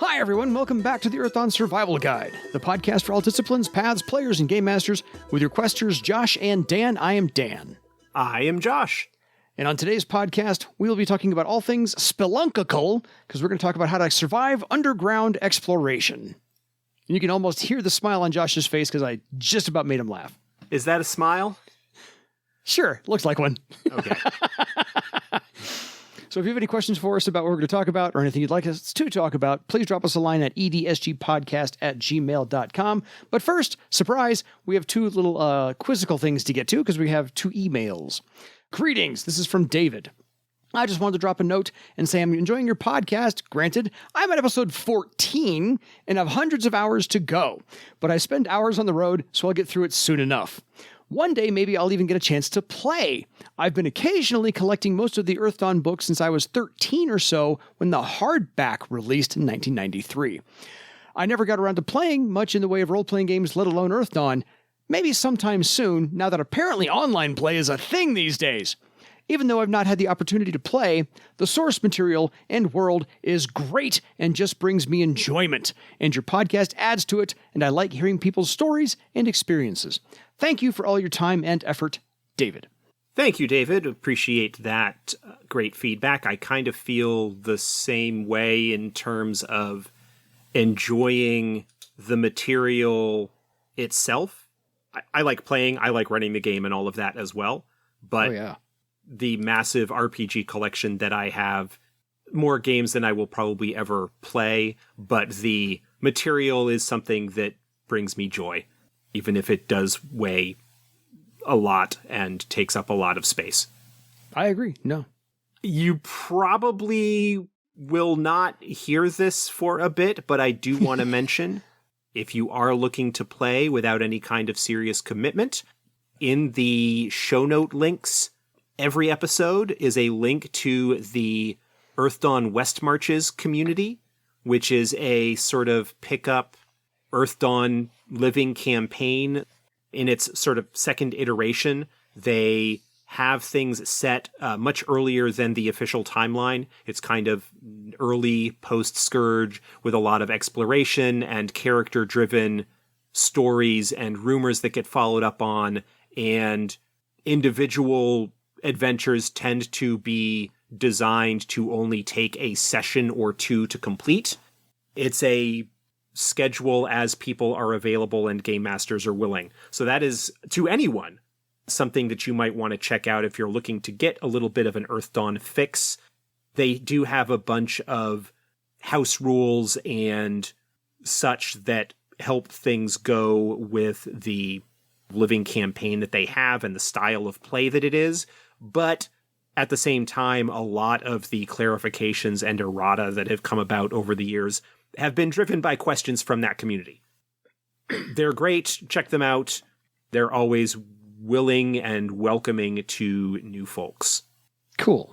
Hi everyone, welcome back to the Earthdawn Survival Guide, the podcast for all disciplines, paths, players, and game masters. With your questers Josh and Dan, I am Dan. I am Josh. And on today's podcast, we will be talking about all things spelunkical, because we're going to talk about how to survive underground exploration. And you can almost hear the smile on Josh's face because I just about made him laugh. Is that a smile? Sure, looks like one. Okay. So if you have any questions for us about what we're going to talk about or anything you'd like us to talk about, please drop us a line at edsgpodcast@gmail.com. But first, surprise, we have two little quizzical things to get to because we have two emails. Greetings, this is from David. I just wanted to drop a note and say I'm enjoying your podcast. Granted, I'm at episode 14 and have hundreds of hours to go, but I spend hours on the road, so I'll get through it soon enough. One day, maybe I'll even get a chance to play. I've been occasionally collecting most of the Earthdawn books since I was 13 or so when the hardback released in 1993. I never got around to playing much in the way of role-playing games, let alone Earthdawn. Maybe sometime soon, now that apparently online play is a thing these days. Even though I've not had the opportunity to play, the source material and world is great and just brings me enjoyment. And your podcast adds to it, and I like hearing people's stories and experiences. Thank you for all your time and effort, David. Thank you, David. Appreciate that great feedback. I kind of feel the same way in terms of enjoying the material itself. I like playing, I like running the game and all of that as well. But the massive RPG collection that I have, more games than I will probably ever play, but the material is something that brings me joy, even if it does weigh a lot and takes up a lot of space. I agree. No. You probably will not hear this for a bit, but I do want to mention, if you are looking to play without any kind of serious commitment, in the show note links, every episode is a link to the Earthdawn West Marches community, which is a sort of pick-up Earthdawn living campaign. In its sort of second iteration, they have things set much earlier than the official timeline. It's kind of early post-Scourge with a lot of exploration and character-driven stories and rumors that get followed up on, and individual adventures tend to be designed to only take a session or two to complete. It's a schedule as people are available and game masters are willing. So that is, to anyone, something that you might want to check out if you're looking to get a little bit of an Earthdawn fix. They do have a bunch of house rules and such that help things go with the living campaign that they have and the style of play that it is. But at the same time, a lot of the clarifications and errata that have come about over the years have been driven by questions from that community. They're great. Check them out. They're always willing and welcoming to new folks. Cool.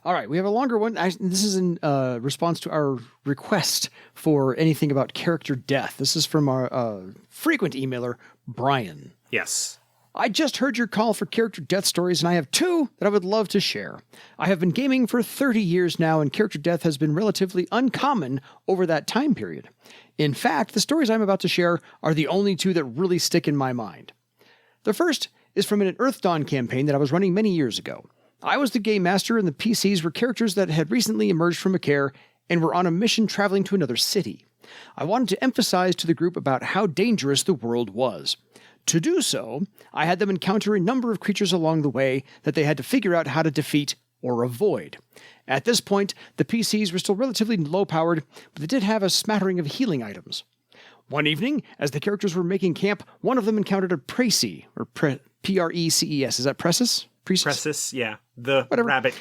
All right, we have a longer one. This is in response to our request for anything about character death. This is from our frequent emailer, Brian. Yes. I just heard your call for character death stories, and I have two that I would love to share. I have been gaming for 30 years now, and character death has been relatively uncommon over that time period. In fact, the stories I'm about to share are the only two that really stick in my mind. The first is from an Earthdawn campaign that I was running many years ago. I was the game master, and the PCs were characters that had recently emerged from a care and were on a mission traveling to another city. I wanted to emphasize to the group about how dangerous the world was. To do so, I had them encounter a number of creatures along the way that they had to figure out how to defeat or avoid. At this point, the PCs were still relatively low-powered, but they did have a smattering of healing items. One evening, as the characters were making camp, one of them encountered a Preces, or P-R-E-C-E-S. Is that Preces? Preces, yeah. The rabbit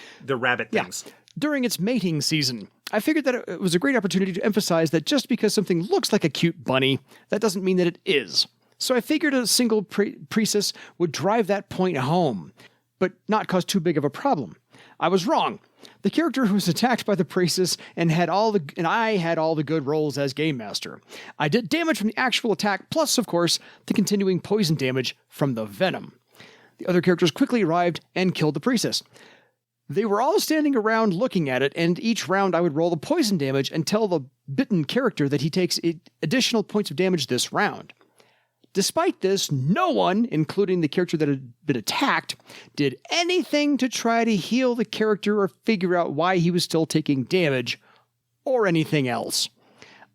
things. Yeah. During its mating season, I figured that it was a great opportunity to emphasize that just because something looks like a cute bunny, that doesn't mean that it is. So I figured a single Preces would drive that point home, but not cause too big of a problem. I was wrong. The character who was attacked by the Preces and I had all the good rolls as game master. I did damage from the actual attack, plus, of course, the continuing poison damage from the venom. The other characters quickly arrived and killed the priestess. They were all standing around looking at it, and each round I would roll the poison damage and tell the bitten character that he takes additional points of damage this round. Despite this, no one, including the character that had been attacked, did anything to try to heal the character or figure out why he was still taking damage, or anything else.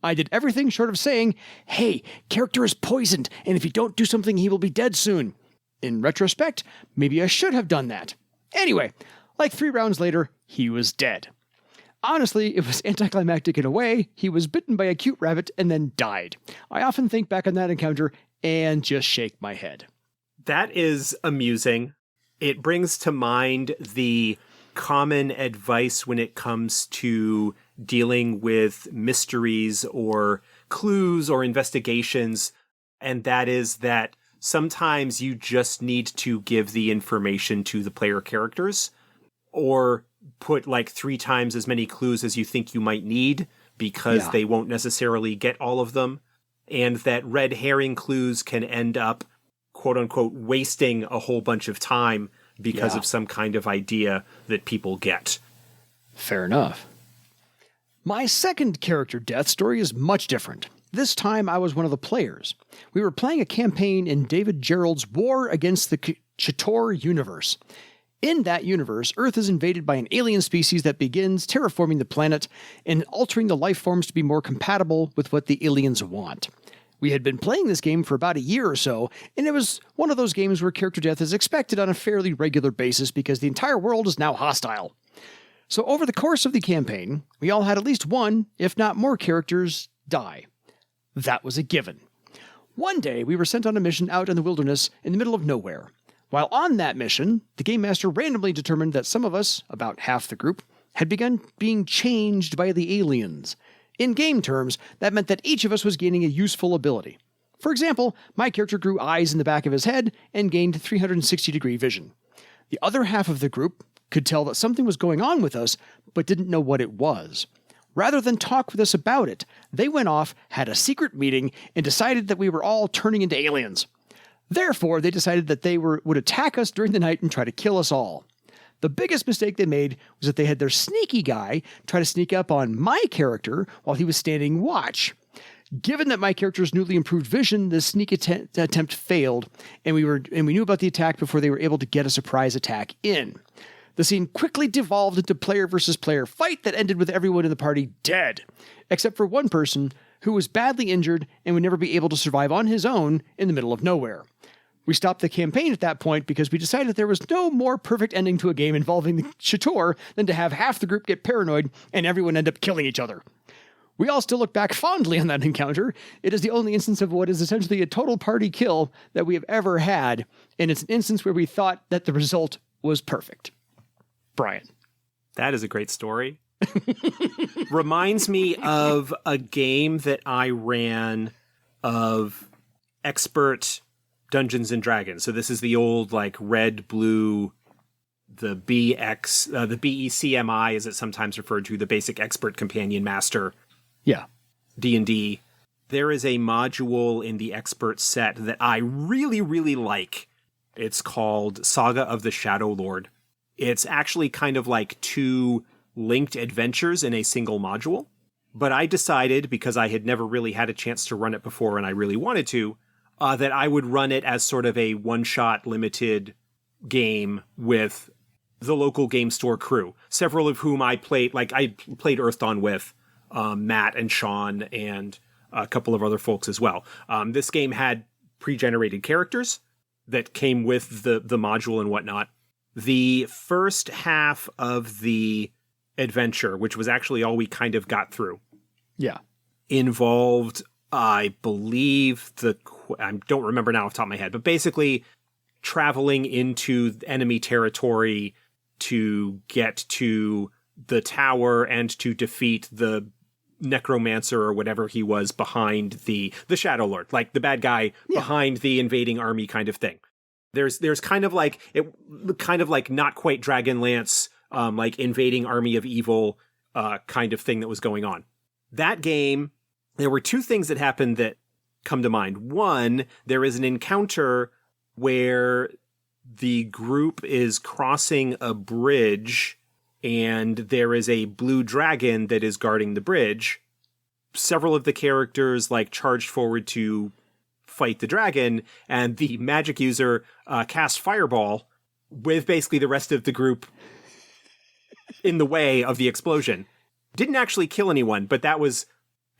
I did everything short of saying, "Hey, character is poisoned, and if you don't do something, he will be dead soon." In retrospect, maybe I should have done that. Anyway, like 3 rounds later, he was dead. Honestly, it was anticlimactic in a way. He was bitten by a cute rabbit and then died. I often think back on that encounter and just shake my head. That is amusing. It brings to mind the common advice when it comes to dealing with mysteries or clues or investigations, and that is that sometimes you just need to give the information to the player characters, or put like 3 times as many clues as you think you might need, because they won't necessarily get all of them, and that red herring clues can end up, quote unquote, wasting a whole bunch of time because of some kind of idea that people get. Fair enough. My second character death story is much different. This time I was one of the players. We were playing a campaign in David Gerald's War Against the Ch'Tor universe. In that universe, Earth is invaded by an alien species that begins terraforming the planet and altering the life forms to be more compatible with what the aliens want. We had been playing this game for about a year or so, and it was one of those games where character death is expected on a fairly regular basis because the entire world is now hostile. So over the course of the campaign, we all had at least one, if not more characters, die. That was a given. One day, we were sent on a mission out in the wilderness in the middle of nowhere. While on that mission, the Game Master randomly determined that some of us, about half the group, had begun being changed by the aliens. In game terms, that meant that each of us was gaining a useful ability. For example, my character grew eyes in the back of his head and gained 360-degree vision. The other half of the group could tell that something was going on with us, but didn't know what it was. Rather than talk with us about it, they went off, had a secret meeting, and decided that we were all turning into aliens. Therefore, they decided that they would attack us during the night and try to kill us all. The biggest mistake they made was that they had their sneaky guy try to sneak up on my character while he was standing watch. Given that my character's newly improved vision, the sneak attempt failed, and we knew about the attack before they were able to get a surprise attack in. The scene quickly devolved into player versus player fight that ended with everyone in the party dead, except for one person who was badly injured and would never be able to survive on his own in the middle of nowhere. We stopped the campaign at that point because we decided there was no more perfect ending to a game involving the Ch'Tor than to have half the group get paranoid and everyone end up killing each other. We all still look back fondly on that encounter. It is the only instance of what is essentially a total party kill that we have ever had, and it's an instance where we thought that the result was perfect. Brian. That is a great story. Reminds me of a game that I ran of expert Dungeons and Dragons. So this is the old like red, blue, the BECMI, as it's sometimes referred to, the Basic Expert Companion Master. Yeah. D&D. There is a module in the expert set that I really, really like. It's called Saga of the Shadow Lord. It's actually kind of like 2 linked adventures in a single module. But I decided, because I had never really had a chance to run it before and I really wanted to, that I would run it as sort of a one-shot limited game with the local game store crew, several of whom I played Earthdawn with, Matt and Sean and a couple of other folks as well. This game had pre-generated characters that came with the module and whatnot. The first half of the adventure, which was actually all we kind of got through, involved, I believe, I don't remember now off the top of my head, but basically traveling into enemy territory to get to the tower and to defeat the necromancer or whatever he was behind the Shadow Lord, like the bad guy behind the invading army kind of thing. There's kind of like not quite Dragonlance, like invading army of evil kind of thing that was going on. That game, there were 2 things that happened that come to mind. One, there is an encounter where the group is crossing a bridge and there is a blue dragon that is guarding the bridge. Several of the characters charged forward to fight the dragon, and the magic user cast fireball with basically the rest of the group in the way of the explosion. Didn't actually kill anyone, but that was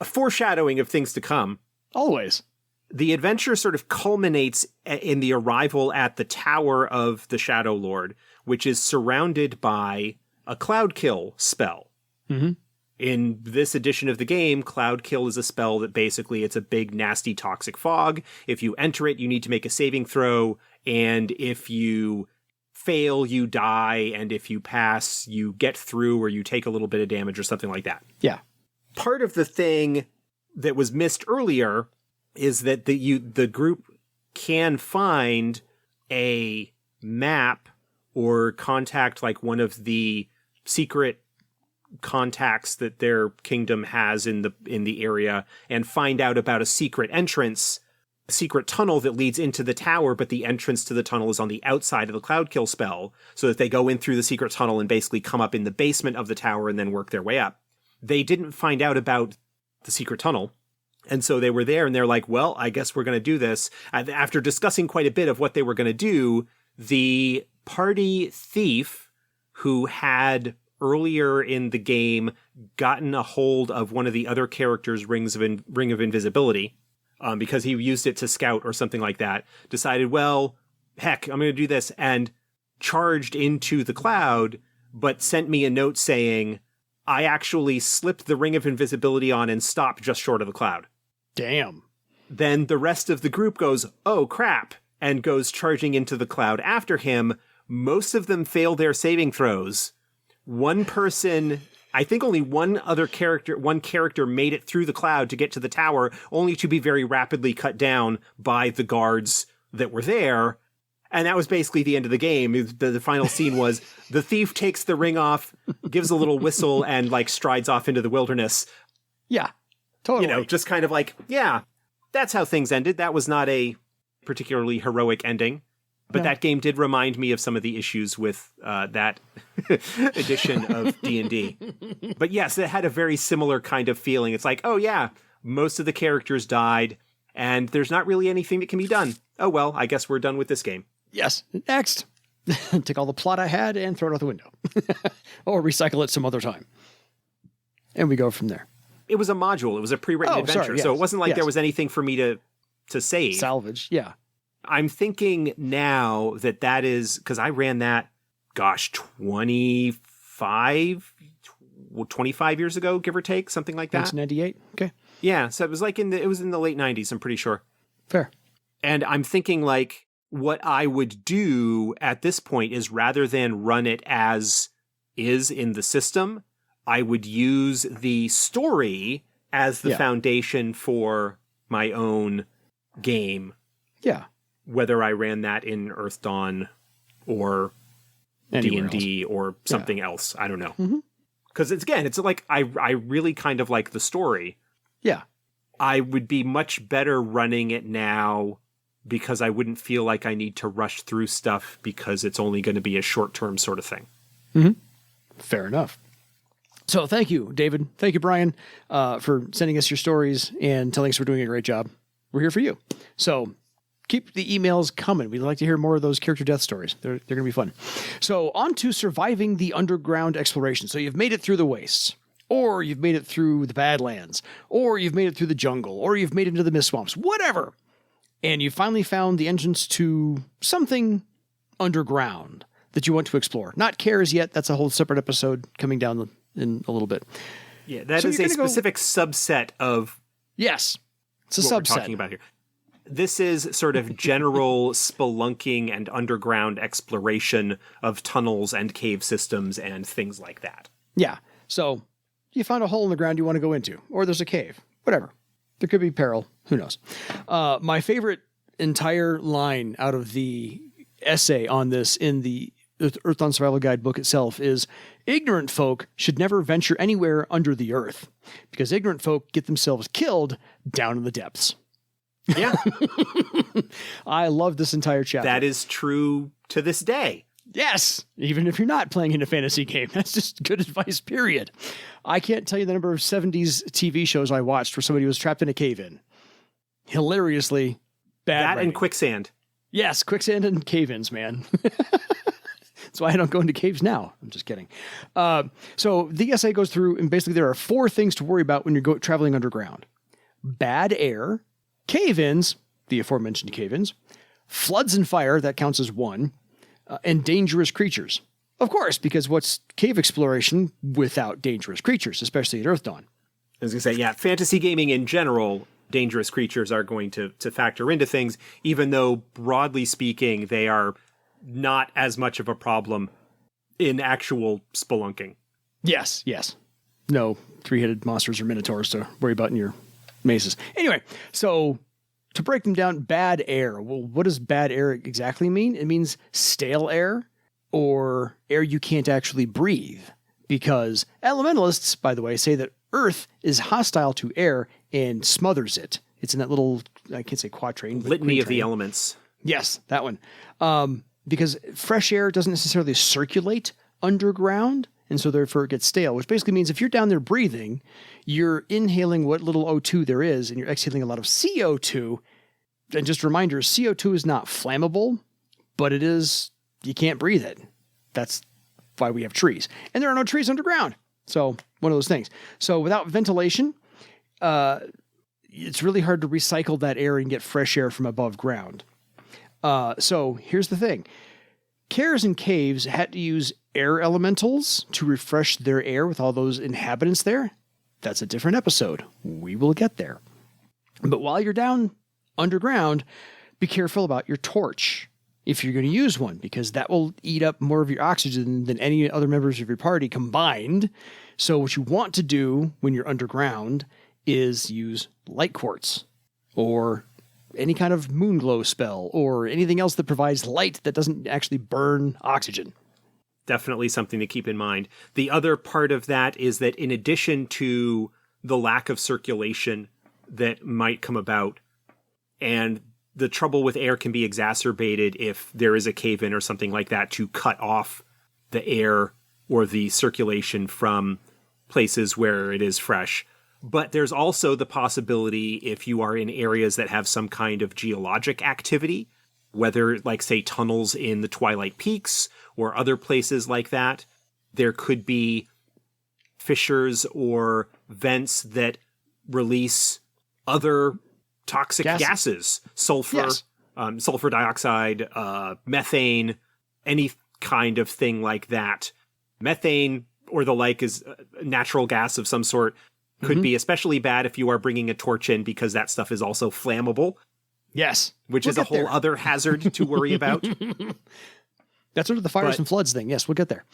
a foreshadowing of things to come. Always. The adventure sort of culminates in the arrival at the Tower of the Shadow Lord, which is surrounded by a Cloud Kill spell. Mm-hmm. In this edition of the game, Cloud Kill is a spell that basically it's a big, nasty, toxic fog. If you enter it, you need to make a saving throw, and if you fail, you die, and if you pass, you get through or you take a little bit of damage or something like that. Yeah. Part of the thing that was missed earlier is that the group can find a map or contact one of the secret contacts that their kingdom has in the area and find out about a secret entrance, a secret tunnel that leads into the tower, but the entrance to the tunnel is on the outside of the Cloud Kill spell, so that they go in through the secret tunnel and basically come up in the basement of the tower and then work their way up. They didn't find out about the secret tunnel, and so they were there and they're like, well, I guess we're going to do this. After discussing quite a bit of what they were going to do, the party thief who had earlier in the game gotten a hold of one of the other characters' ring of invisibility, because he used it to scout or something like that, decided, well, heck, I'm going to do this, and charged into the cloud, but sent me a note saying, I actually slipped the ring of invisibility on and stopped just short of the cloud. Damn. Then the rest of the group goes, oh crap, and goes charging into the cloud after him. Most of them fail their saving throws. One person, I think only one character made it through the cloud to get to the tower, only to be very rapidly cut down by the guards that were there. And that was basically the end of the game. The final scene was the thief takes the ring off, gives a little whistle, and strides off into the wilderness. Yeah, totally. Just kind of yeah, that's how things ended. That was not a particularly heroic ending. But that game did remind me of some of the issues with that edition of D&D. But yes, it had a very similar kind of feeling. It's oh yeah, most of the characters died, and there's not really anything that can be done. Oh well, I guess we're done with this game. Yes, next. Take all the plot I had and throw it out the window. Or recycle it some other time. And we go from there. It was a module. It was a pre-written adventure. Sorry, yes. So it wasn't there was anything for me to save. Salvage, yeah. I'm thinking now that is, because I ran that, 25 years ago, give or take, something like that. 1998, okay. Yeah, so it was it was in the late 90s, I'm pretty sure. Fair. And I'm thinking what I would do at this point is rather than run it as is in the system, I would use the story as the foundation for my own game. Yeah. Whether I ran that in Earthdawn or D&D or something else. I don't know. Because it's I really kind of like the story. Yeah. I would be much better running it now because I wouldn't feel like I need to rush through stuff because it's only going to be a short-term sort of thing. Mm-hmm. Fair enough. So thank you, David. Thank you, Brian, for sending us your stories and telling us we're doing a great job. We're here for you. So keep the emails coming. We'd like to hear more of those character death stories. They're going to be fun. So on to surviving the underground exploration. So you've made it through the wastes, or you've made it through the Badlands, or you've made it through the jungle, or you've made it into the mist swamps, whatever. And you finally found the entrance to something underground that you want to explore. Not cares yet. That's a whole separate episode coming down in a little bit. Yeah, that is a specific subset of yes, it's a what subset we're talking about here. This is sort of general spelunking and underground exploration of tunnels and cave systems and things like that. Yeah. So you found a hole in the ground you want to go into, or there's a cave, whatever. There could be peril. Who knows? My favorite entire line out of the essay on this in the Earthdawn Survival Guide book itself is, ignorant folk should never venture anywhere under the earth because ignorant folk get themselves killed down in the depths. Yeah. I love this entire chapter. That is true to this day. Yes, even if you're not playing in a fantasy game. That's just good advice, period. I can't tell you the number of 70s TV shows I watched where somebody was trapped in a cave-in. Hilariously bad That writing. and quicksand. Yes, quicksand and cave-ins, man. That's why I don't go into caves now. I'm just kidding. So the essay goes through, and basically there are 4 things to worry about when you're traveling underground. Bad air, cave-ins, the aforementioned cave-ins, floods and fire, that counts as 1, and dangerous creatures. Of course, because what's cave exploration without dangerous creatures, especially at Earthdawn? I was going to say, yeah, fantasy gaming in general, dangerous creatures are going to factor into things, even though, broadly speaking, they are not as much of a problem in actual spelunking. Yes. No 3-headed monsters or minotaurs to worry about in your mazes. Anyway, so to break them down, bad air. Well, what does bad air exactly mean? It means stale air or air you can't actually breathe. Because elementalists, by the way, say that Earth is hostile to air and smothers it. It's in that little, I can't say quatrain. But Litany of the quatrain. Elements. Yes, that one. Because fresh air doesn't necessarily circulate underground, and so therefore it gets stale, which basically means if you're down there breathing, you're inhaling what little O2 there is, and you're exhaling a lot of CO2. And just a reminder, CO2 is not flammable, but it is, you can't breathe it. That's why we have trees. And there are no trees underground. So one of those things. So without ventilation, it's really hard to recycle that air and get fresh air from above ground. So here's the thing. Cares and caves had to use air elementals to refresh their air with all those inhabitants there. That's a different episode. We will get there. But while you're down underground, be careful about your torch if you're going to use one, because that will eat up more of your oxygen than any other members of your party combined. So what you want to do when you're underground is use light quartz or any kind of moon glow spell or anything else that provides light that doesn't actually burn oxygen. Definitely something to keep in mind. The other part of that is that in addition to the lack of circulation that might come about, and the trouble with air can be exacerbated if there is a cave-in or something like that to cut off the air or the circulation from places where it is fresh. But there's also the possibility if you are in areas that have some kind of geologic activity, whether, like, say, tunnels in the Twilight Peaks or other places like that, there could be fissures or vents that release other toxic gases. Sulfur, Yes. Sulfur dioxide, methane, any kind of thing like that. Methane or the like is a natural gas of some sort. Could be especially bad if you are bringing a torch in, because that stuff is also flammable. Yes. Which is a whole other hazard to worry about. That's sort of the fires and floods thing. Yes, we'll get there.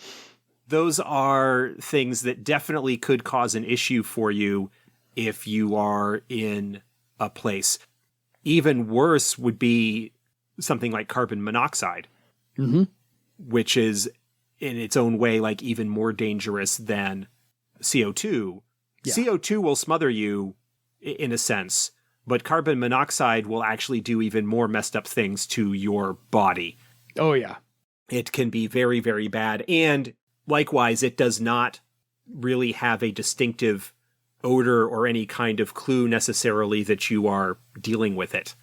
Those are things that definitely could cause an issue for you if you are in a place. Even worse would be something like carbon monoxide, which is in its own way like even more dangerous than CO2. Yeah. CO2 will smother you in a sense, but carbon monoxide will actually do even more messed up things to your body. Oh, yeah. It can be very, very bad. And likewise, it does not really have a distinctive odor or any kind of clue necessarily that you are dealing with it.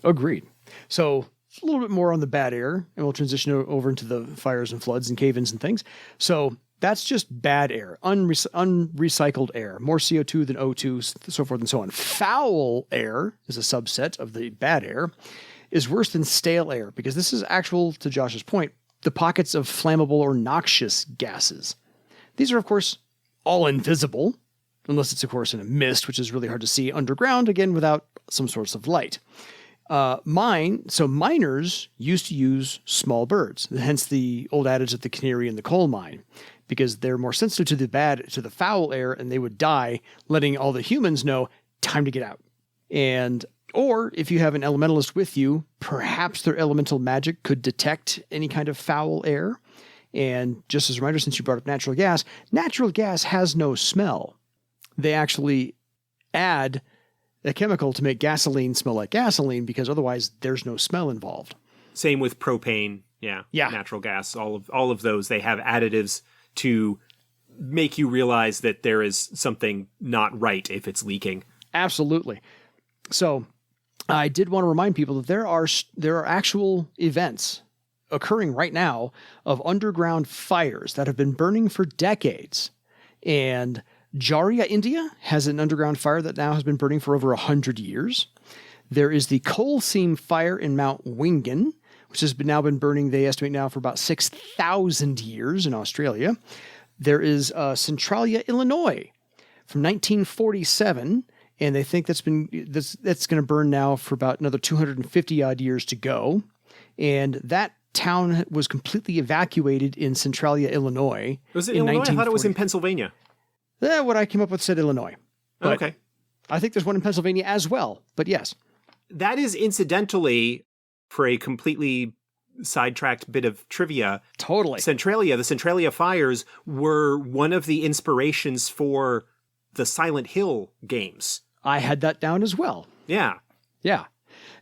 Agreed. So a little bit more on the bad air, and we'll transition over into the fires and floods and cave-ins and things. So that's just bad air, unrecycled air, more CO2 than O2, so forth and so on. Foul air is a subset of the bad air, is worse than stale air, because this is actual, to Josh's point, the pockets of flammable or noxious gases. These are, of course, all invisible, unless it's, of course, in a mist, which is really hard to see underground, again, without some source of light. Miners used to use small birds, hence the old adage of the canary in the coal mine, because they're more sensitive to the foul air, and they would die, letting all the humans know, time to get out. Or if you have an elementalist with you, perhaps their elemental magic could detect any kind of foul air. And just as a reminder, since you brought up natural gas has no smell. They actually add a chemical to make gasoline smell like gasoline, because otherwise there's no smell involved. Same with propane. Yeah. Natural gas. All of those, they have additives to make you realize that there is something not right if it's leaking. Absolutely. So I did want to remind people that there are actual events occurring right now of underground fires that have been burning for decades. And Jaria, India has an underground fire that now has been burning for over 100 years. There is the coal seam fire in Mount Wingan, which has now been burning, they estimate now, for about 6,000 years in Australia. There is Centralia, Illinois from 1947, and they think that's going to burn now for about another 250 odd years to go. And that town was completely evacuated in Centralia, Illinois. Was it Illinois? I thought it was in Pennsylvania. What I came up with said Illinois. But okay. I think there's one in Pennsylvania as well, but yes. That is incidentally, for a completely sidetracked bit of trivia. Totally. The Centralia fires were one of the inspirations for the Silent Hill games. I had that down as well. Yeah. Yeah.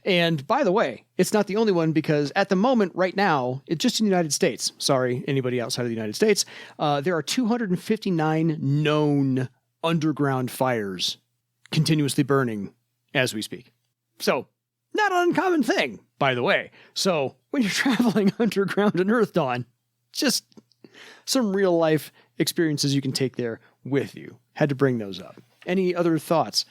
And by the way, it's not the only one, because at the moment, right now, it's just in the United States. Sorry, anybody outside of the United States. There are 259 known underground fires continuously burning as we speak. So, not an uncommon thing, by the way. So, when you're traveling underground in Earthdawn, just some real life experiences you can take there with you. Had to bring those up. Any other thoughts?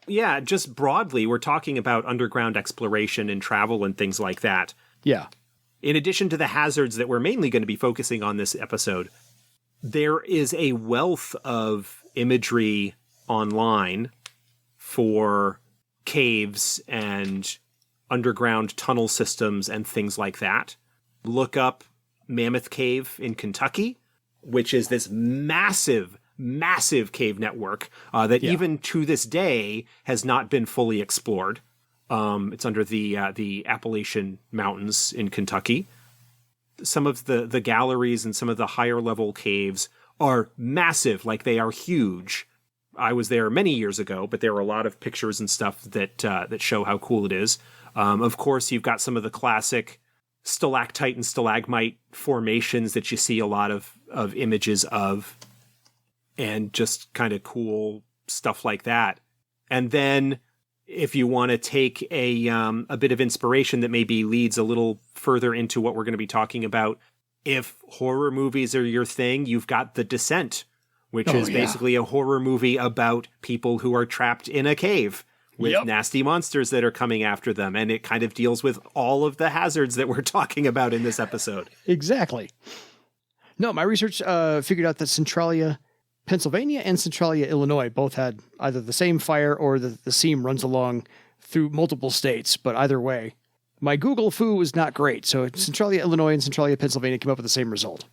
Yeah, just broadly, we're talking about underground exploration and travel and things like that. Yeah. In addition to the hazards that we're mainly going to be focusing on this episode, there is a wealth of imagery online for caves and underground tunnel systems and things like that. Look up Mammoth Cave in Kentucky, which is this massive cave network that even to this day has not been fully explored. It's under the Appalachian Mountains in Kentucky. Some of the galleries and some of the higher level caves are massive, like they are huge. I was there many years ago, but there are a lot of pictures and stuff that show how cool it is. Of course, you've got some of the classic stalactite and stalagmite formations that you see a lot of images of, and just kind of cool stuff like that. And then if you want to take a bit of inspiration that maybe leads a little further into what we're going to be talking about, if horror movies are your thing, you've got The Descent, which is basically a horror movie about people who are trapped in a cave with nasty monsters that are coming after them. And it kind of deals with all of the hazards that we're talking about in this episode. Exactly. No, my research figured out that Centralia, Pennsylvania and Centralia, Illinois both had either the same fire or the seam runs along through multiple states. But either way, my Google foo was not great. So Centralia, Illinois and Centralia, Pennsylvania came up with the same result.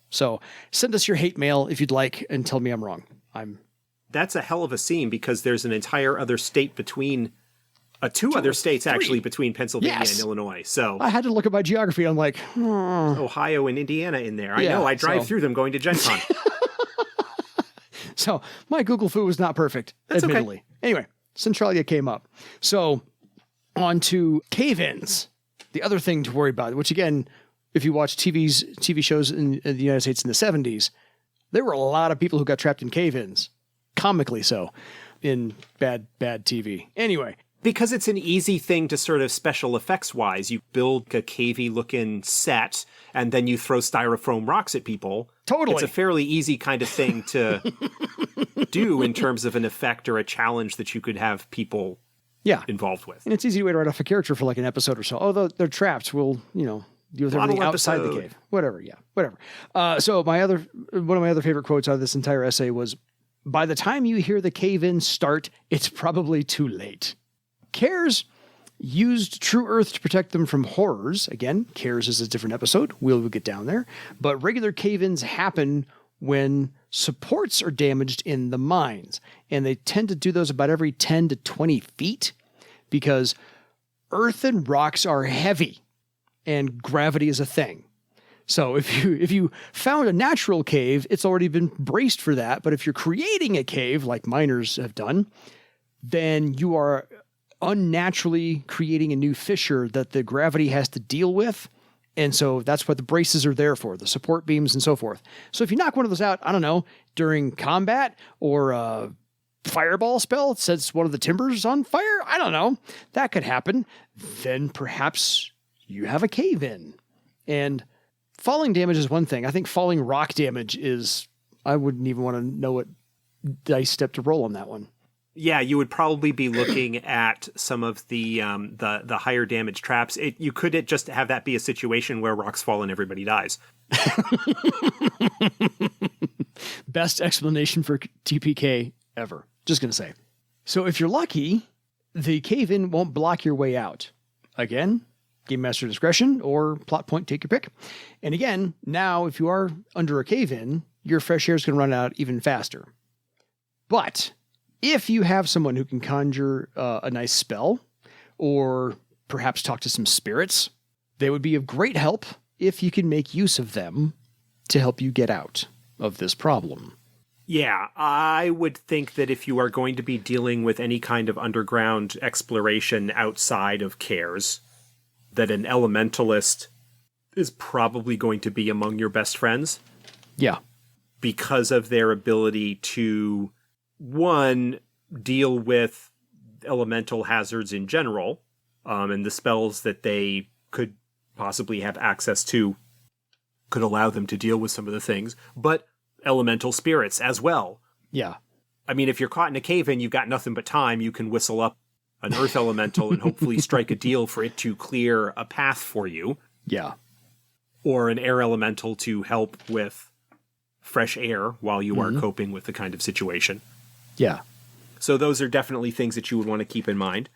So send us your hate mail if you'd like and tell me I'm wrong. That's a hell of a seam, because there's an entire other state between two other states actually between Pennsylvania and Illinois. So I had to look at my geography. I'm like, Ohio and Indiana in there. I know. I drive through them going to Gen Con. So my Google foo was not perfect, admittedly. Okay. Anyway, Centralia came up. So on to cave-ins. The other thing to worry about, which again, if you watch TV shows in the United States in the 70s, there were a lot of people who got trapped in cave-ins, comically so, in bad TV. Anyway. Because it's an easy thing to sort of special effects wise. You build a cavey looking set and then you throw styrofoam rocks at people. Totally. It's a fairly easy kind of thing to do in terms of an effect or a challenge that you could have people involved with. And it's easy to write off a character for like an episode or so. Oh, they're trapped. We'll, deal with everything outside the cave. Whatever. So one of my other favorite quotes out of this entire essay was, "By the time you hear the cave-in start, it's probably too late." CARES used True Earth to protect them from horrors. Again, CARES is a different episode. We'll get down there. But regular cave-ins happen when supports are damaged in the mines. And they tend to do those about every 10 to 20 feet because earth and rocks are heavy and gravity is a thing. So if you found a natural cave, it's already been braced for that. But if you're creating a cave like miners have done, then you are unnaturally creating a new fissure that the gravity has to deal with. And so that's what the braces are there for, the support beams and so forth. So if you knock one of those out, I don't know, during combat or a fireball spell sets one of the timbers on fire, I don't know, that could happen. Then perhaps you have a cave in. And falling damage is one thing. I think falling rock damage is, I wouldn't even want to know what dice step to roll on that one. Yeah, you would probably be looking at some of the higher damage traps. You could just have that be a situation where rocks fall and everybody dies. Best explanation for TPK ever. Just going to say. So if you're lucky, the cave-in won't block your way out. Again, Game Master discretion or plot point, take your pick. And again, now if you are under a cave-in, your fresh air is going to run out even faster. But if you have someone who can conjure a nice spell, or perhaps talk to some spirits, they would be of great help if you can make use of them to help you get out of this problem. Yeah, I would think that if you are going to be dealing with any kind of underground exploration outside of Cares, that an elementalist is probably going to be among your best friends. Yeah. Because of their ability to, one, deal with elemental hazards in general, and the spells that they could possibly have access to could allow them to deal with some of the things, but elemental spirits as well. Yeah. I mean, if you're caught in a cave and you've got nothing but time, you can whistle up an earth elemental and hopefully strike a deal for it to clear a path for you. Yeah. Or an air elemental to help with fresh air while you are coping with the kind of situation. Yeah. So those are definitely things that you would want to keep in mind.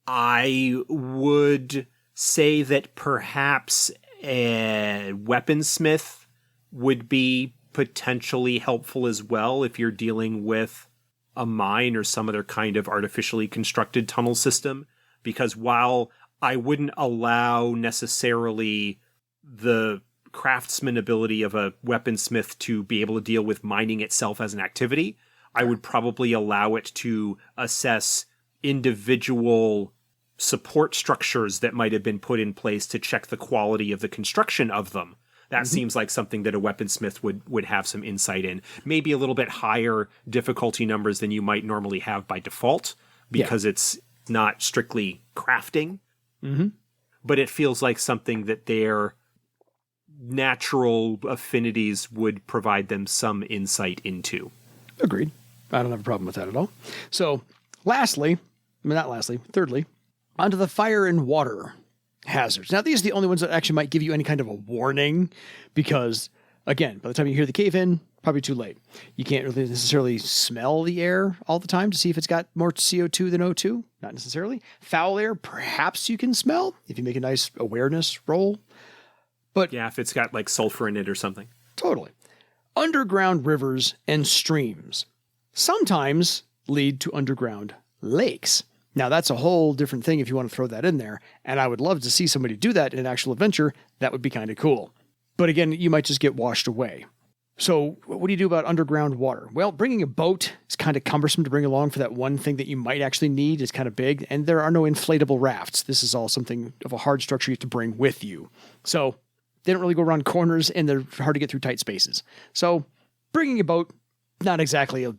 I would say that perhaps a weaponsmith would be potentially helpful as well if you're dealing with a mine or some other kind of artificially constructed tunnel system. Because while I wouldn't allow necessarily the craftsman ability of a weaponsmith to be able to deal with mining itself as an activity, I would probably allow it to assess individual support structures that might have been put in place to check the quality of the construction of them. That seems like something that a weaponsmith would have some insight in. Maybe a little bit higher difficulty numbers than you might normally have by default, because it's not strictly crafting. But it feels like something that their natural affinities would provide them some insight into. Agreed. I don't have a problem with that at all. So, thirdly, onto the fire and water hazards. Now, these are the only ones that actually might give you any kind of a warning, because, again, by the time you hear the cave-in, probably too late. You can't really necessarily smell the air all the time to see if it's got more CO2 than O2. Not necessarily. Foul air, perhaps you can smell if you make a nice awareness roll. But yeah, if it's got like sulfur in it or something. Totally. Underground rivers and streams sometimes lead to underground lakes. Now, that's a whole different thing if you want to throw that in there, and I would love to see somebody do that in an actual adventure. That would be kind of cool. But again, you might just get washed away. So what do you do about underground water? Well, bringing a boat is kind of cumbersome to bring along for that one thing that you might actually need. It's kind of big, and there are no inflatable rafts. This is all something of a hard structure you have to bring with you. So they don't really go around corners, and they're hard to get through tight spaces. So bringing a boat, not exactly a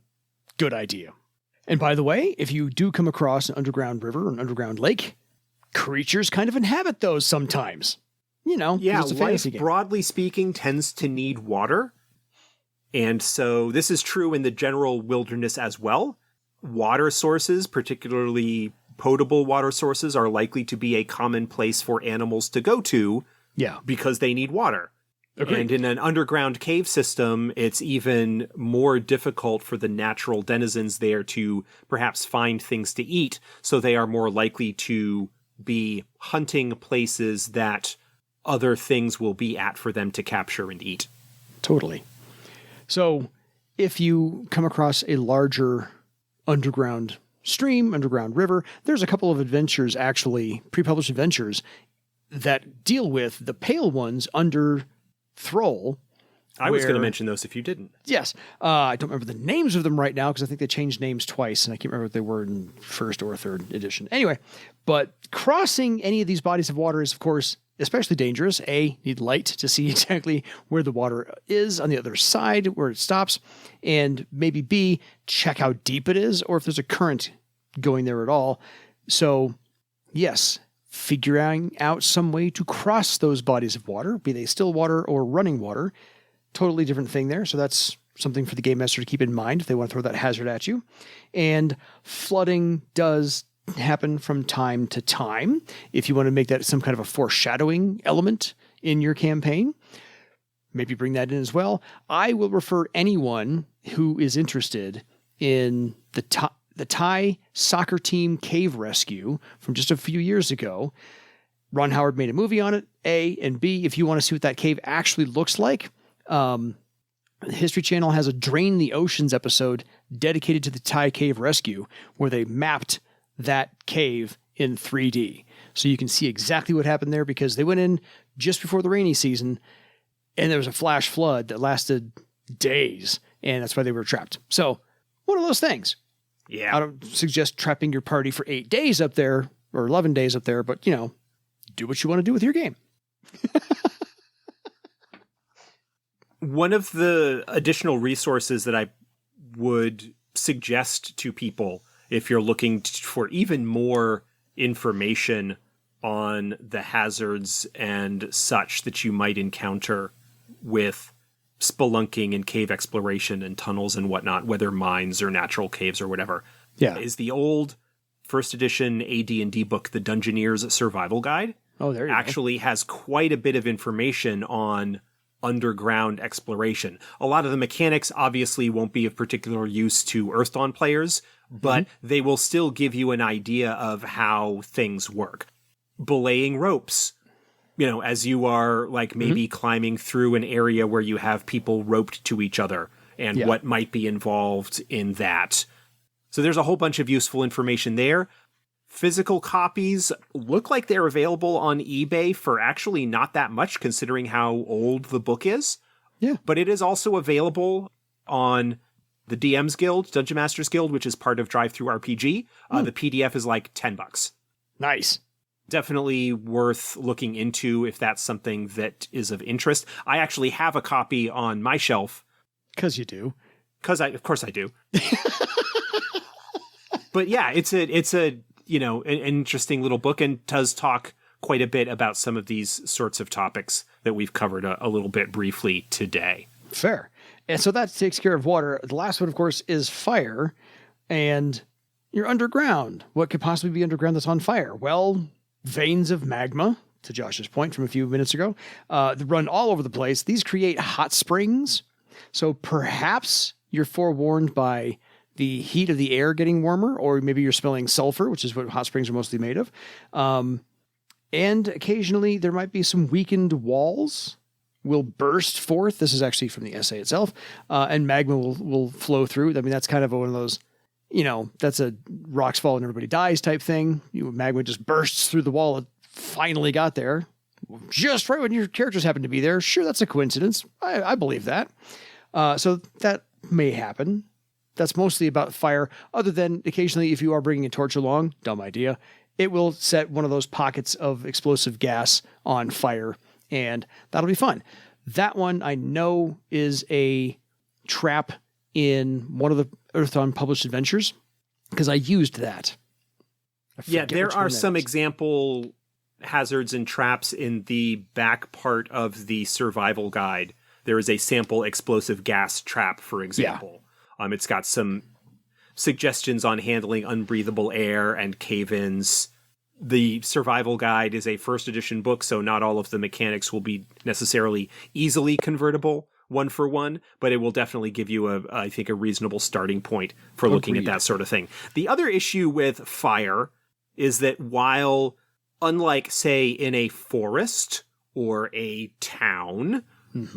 good idea. And by the way, if you do come across an underground river or an underground lake, creatures kind of inhabit those sometimes. You know, yeah, it's a fantasy life, game. broadly speaking, tends to need water. And so this is true in the general wilderness as well. Water sources, particularly potable water sources, are likely to be a common place for animals to go to. Yeah. Because they need water. Agreed. And in an underground cave system, it's even more difficult for the natural denizens there to perhaps find things to eat. So they are more likely to be hunting places that other things will be at for them to capture and eat. Totally. So if you come across a larger underground stream, underground river, there's a couple of adventures, actually, pre-published adventures, that deal with the pale ones under Thrall I was going to mention those if you didn't. Yes. I don't remember the names of them right now because I think they changed names twice, and I can't remember what they were in first or third edition. Anyway, but crossing any of these bodies of water is, of course, especially dangerous. A, need light to see exactly where the water is on the other side, where it stops. And maybe B, check how deep it is or if there's a current going there at all. So, yes, figuring out some way to cross those bodies of water, be they still water or running water, totally different thing there. So that's something for the game master to keep in mind if they want to throw that hazard at you. And flooding does happen from time to time. If you want to make that some kind of a foreshadowing element in your campaign, maybe bring that in as well. I will refer anyone who is interested in the Thai soccer team cave rescue from just a few years ago. Ron Howard made a movie on it, A, and B, if you want to see what that cave actually looks like, the History Channel has a Drain the Oceans episode dedicated to the Thai cave rescue where they mapped that cave in 3D. So you can see exactly what happened there because they went in just before the rainy season and there was a flash flood that lasted days, and that's why they were trapped. So one of those things. Yeah. I don't suggest trapping your party for 8 days up there or 11 days up there, but, do what you want to do with your game. One of the additional resources that I would suggest to people if you're looking for even more information on the hazards and such that you might encounter with spelunking and cave exploration and tunnels and whatnot, whether mines or natural caves or whatever, is the old first edition AD&D book, The Dungeoneer's Survival Guide. Oh, there you actually go. Has quite a bit of information on underground exploration. A lot of the mechanics obviously won't be of particular use to Earthdawn players, but they will still give you an idea of how things work. Belaying ropes, as you are maybe climbing through an area where you have people roped to each other and what might be involved in that. So there's a whole bunch of useful information there. Physical copies look like they're available on eBay for actually not that much considering how old the book is. Yeah. But it is also available on the DM's Guild, Dungeon Masters Guild, which is part of DriveThruRPG. The PDF is like $10. Nice. Definitely worth looking into if that's something that is of interest. I actually have a copy on my shelf. Because you do. Of course I do. But yeah, it's an interesting little book and does talk quite a bit about some of these sorts of topics that we've covered a little bit briefly today. Fair. And so that takes care of water. The last one, of course, is fire. And you're underground. What could possibly be underground that's on fire? Well, veins of magma, to Josh's point from a few minutes ago, that run all over the place. These create hot springs. So perhaps you're forewarned by the heat of the air getting warmer, or maybe you're smelling sulfur, which is what hot springs are mostly made of. And occasionally there might be some weakened walls will burst forth. This is actually from the essay itself. And magma will flow through. I mean, that's kind of one of those, that's a rocks fall and everybody dies type thing. Magma just bursts through the wall. It finally got there just right when your characters happen to be there. Sure, that's a coincidence. I believe that. So that may happen. That's mostly about fire, other than occasionally if you are bringing a torch along, dumb idea, it will set one of those pockets of explosive gas on fire, and that'll be fun. That one I know is a trap in one of the Earthdawn published adventures, because I used that. Yeah, there are some example hazards and traps in the back part of the survival guide. There is a sample explosive gas trap, for example. Yeah. It's got some suggestions on handling unbreathable air and cave-ins. The survival guide is a first edition book, so not all of the mechanics will be necessarily easily convertible one for one, but it will definitely give you I think a reasonable starting point for looking at that sort of thing. The other issue with fire is that while, unlike, say, in a forest or a town,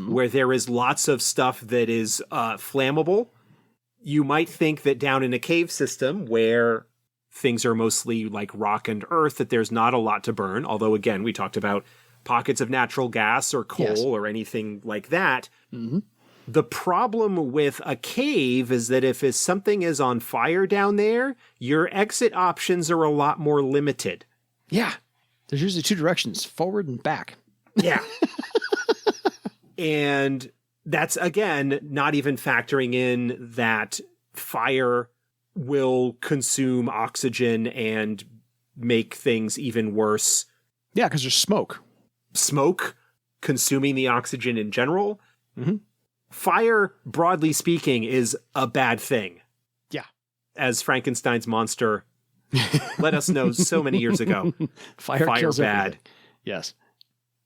where there is lots of stuff that is flammable, you might think that down in a cave system where things are mostly like rock and earth, that there's not a lot to burn. Although, again, we talked about pockets of natural gas or coal Yes. or anything like that. Mm-hmm. The problem with a cave is that if something is on fire down there, your exit options are a lot more limited. Yeah. There's usually two directions, forward and back. Yeah. And that's, again, not even factoring in that fire will consume oxygen and make things even worse. Yeah, because there's smoke. Smoke consuming the oxygen in general. Mm-hmm. Fire, broadly speaking, is a bad thing. Yeah. As Frankenstein's monster let us know so many years ago. Fire kills bad. everything. Yes.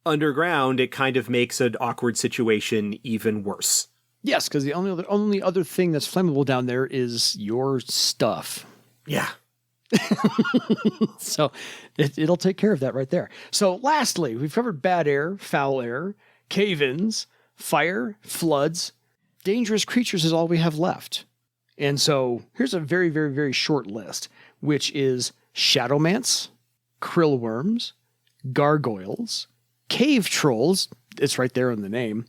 Underground, it kind of makes an awkward situation even worse. Yes, because the only other thing that's flammable down there is your stuff. Yeah. So it'll take care of that right there. So lastly, we've covered bad air, foul air, cave-ins, fire, floods. Dangerous creatures is all we have left. And so here's a very, very, very short list, which is shadowmants, krill worms, gargoyles, cave trolls, it's right there in the name,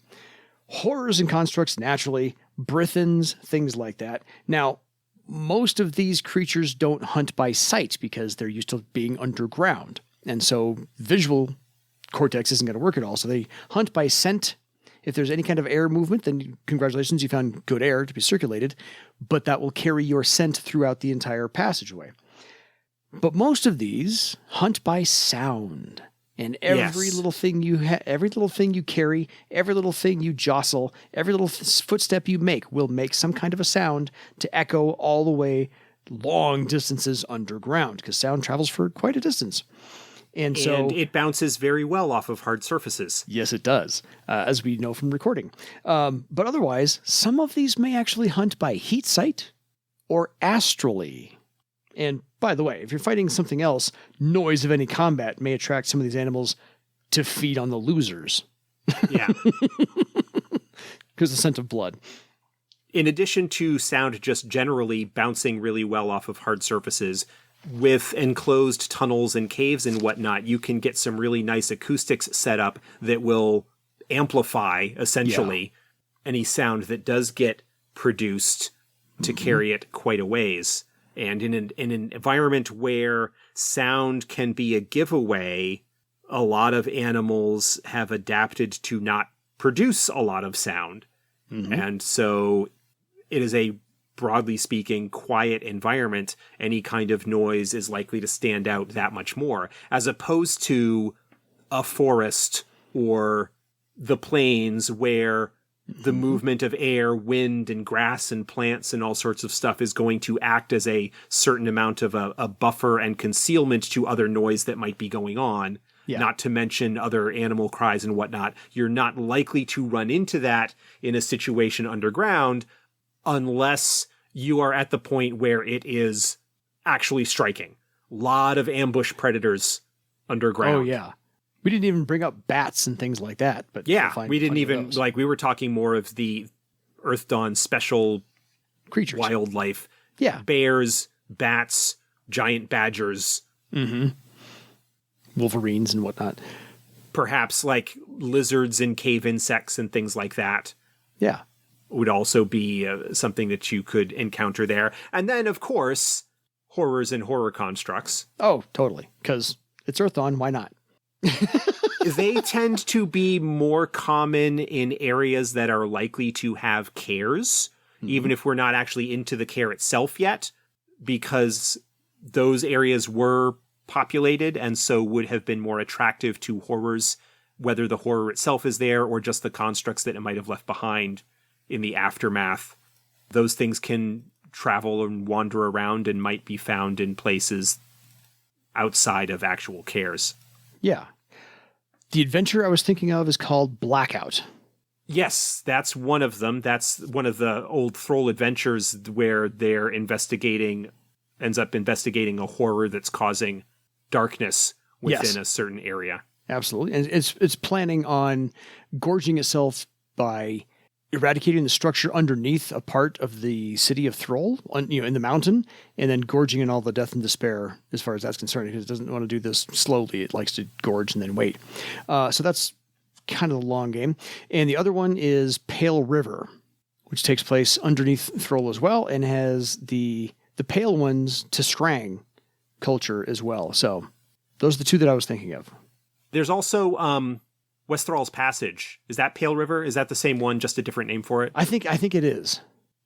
horrors and constructs naturally, brithins, things like that. Now, most of these creatures don't hunt by sight because they're used to being underground. And so visual cortex isn't going to work at all. So they hunt by scent. If there's any kind of air movement, then congratulations, you found good air to be circulated, but that will carry your scent throughout the entire passageway. But most of these hunt by sound. And every little thing every little thing you carry, every little thing you jostle, every little footstep you make will make some kind of a sound to echo all the way long distances underground, because sound travels for quite a distance. And it bounces very well off of hard surfaces. Yes, it does, as we know from recording. But otherwise, some of these may actually hunt by heat sight or astrally. And by the way, if you're fighting something else, noise of any combat may attract some of these animals to feed on the losers. Yeah. Because the scent of blood. In addition to sound just generally bouncing really well off of hard surfaces, with enclosed tunnels and caves and whatnot, you can get some really nice acoustics set up that will amplify, essentially, any sound that does get produced to carry it quite a ways. And in an environment where sound can be a giveaway, a lot of animals have adapted to not produce a lot of sound. Mm-hmm. And so it is a, broadly speaking, quiet environment. Any kind of noise is likely to stand out that much more, as opposed to a forest or the plains where the movement of air, wind, and grass and plants and all sorts of stuff is going to act as a certain amount of a buffer and concealment to other noise that might be going on. Yeah. Not to mention other animal cries and whatnot. You're not likely to run into that in a situation underground unless you are at the point where it is actually striking. A lot of ambush predators underground. Oh, yeah. We didn't even bring up bats and things like that. But yeah, we didn't even, like, we were talking more of the Earthdawn special creatures, wildlife. Yeah. Bears, bats, giant badgers. Mm-hmm. Wolverines and whatnot. Perhaps, like, lizards and cave insects and things like that. Yeah. Would also be something that you could encounter there. And then, of course, horrors and horror constructs. Oh, totally. Because it's Earthdawn, why not? They tend to be more common in areas that are likely to have cares, even if we're not actually into the care itself yet, because those areas were populated and so would have been more attractive to horrors, whether the horror itself is there or just the constructs that it might have left behind in the aftermath. Those things can travel and wander around and might be found in places outside of actual cares. Yeah. The adventure I was thinking of is called Blackout. Yes, that's one of them. That's one of the old Thrall adventures where they're ends up investigating a horror that's causing darkness within a certain area. Absolutely. And it's planning on gorging itself by eradicating the structure underneath a part of the city of Thrall, in the mountain, and then gorging in all the death and despair as far as that's concerned, because it doesn't want to do this slowly. It likes to gorge and then wait. So that's kind of the long game. And the other one is Pale River, which takes place underneath Thrall as well, and has the Pale Ones to Scrang culture as well. So those are the two that I was thinking of. There's also West Thrall's Passage. Is that Pale River? Is that the same one, just a different name for it? I think it is.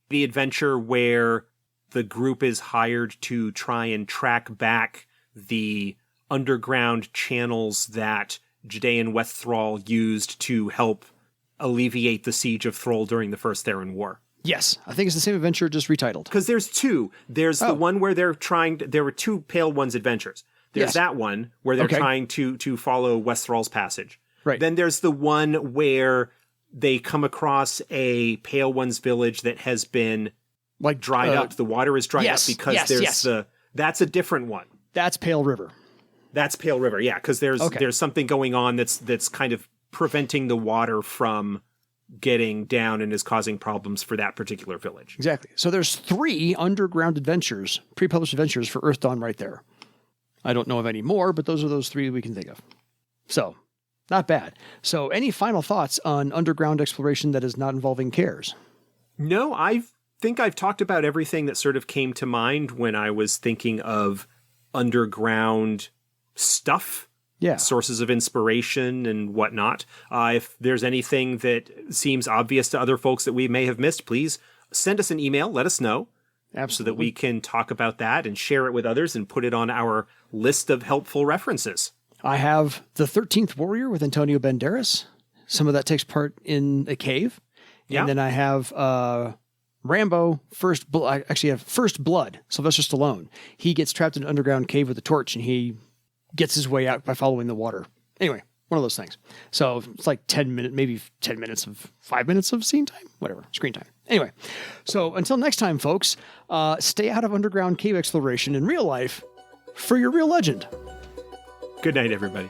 The adventure where the group is hired to try and track back the underground channels that Judean West Thrall used to help alleviate the siege of Thrall during the First Theron War. Yes, I think it's the same adventure, just retitled. Because there's two. There's the one where there were two Pale Ones adventures. There's that one where they're trying to follow West Thrall's Passage. Right. Then there's the one where they come across a Pale Ones village that has been dried up. The water is dried up because that's a different one. That's Pale River. That's Pale River, yeah, because there's something going on that's kind of preventing the water from getting down and is causing problems for that particular village. Exactly. So there's 3 underground adventures, pre-published adventures for Earthdawn right there. I don't know of any more, but those are those 3 we can think of. So, not bad. So, any final thoughts on underground exploration that is not involving cares? No, I think I've talked about everything that sort of came to mind when I was thinking of underground stuff. Yeah. Sources of inspiration and whatnot. If there's anything that seems obvious to other folks that we may have missed, please send us an email. Let us know. Absolutely. So that we can talk about that and share it with others and put it on our list of helpful references. I have The 13th Warrior with Antonio Banderas. Some of that takes part in a cave. Yeah. And then I have Rambo, I actually have First Blood, Sylvester Stallone. He gets trapped in an underground cave with a torch and he gets his way out by following the water. Anyway, one of those things. So it's like 5 minutes of scene time, whatever, screen time. Anyway, so until next time, folks, stay out of underground cave exploration in real life for your real legend. Good night, everybody.